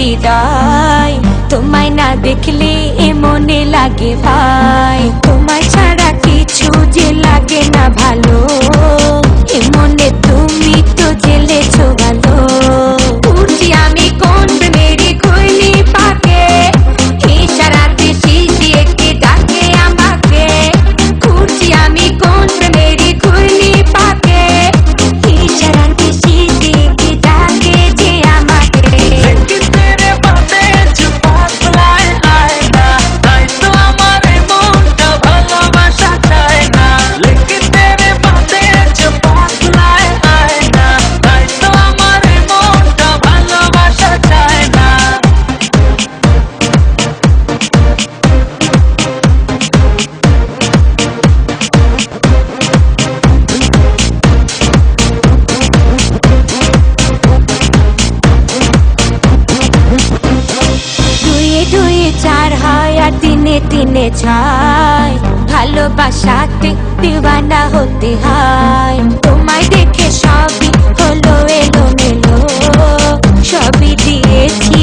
হৃদয়, তোমায় না দেখলে এ মনে লাগে ভাই। তোমায় ছাড়া কিছু যে লাগে না ভালো, এ মনে তুমি তো জেলেছো ভালো। উঠছি আমি কোন প্রেমেরই খুইনি পাকে, ইশারাতে শিশিয়ে কে ডাকে আমাকে। উঠছি আমি কোন প্রেমেরই খুইনি পাকে, ইশারাতে শিশিয়ে কে ডাকে যে আমাকে। लेकिन तेरे बातें जो पातलाए आए ना, তাই তো আমার মনটা ভালোবাসা চায় না। लेकिन तेरे बातें जो पातलाए आए ना, তাই তো আমার মনটা ভালোবাসা চায় না। দুয়ে দুয়ে চার হয় আর তিনে তিনে ছয়, ভালোবাসাতে দিওয়ানা হতে হয়। তোমায় দেখে সবই হলো এলোমেলো, সবই দিয়েছি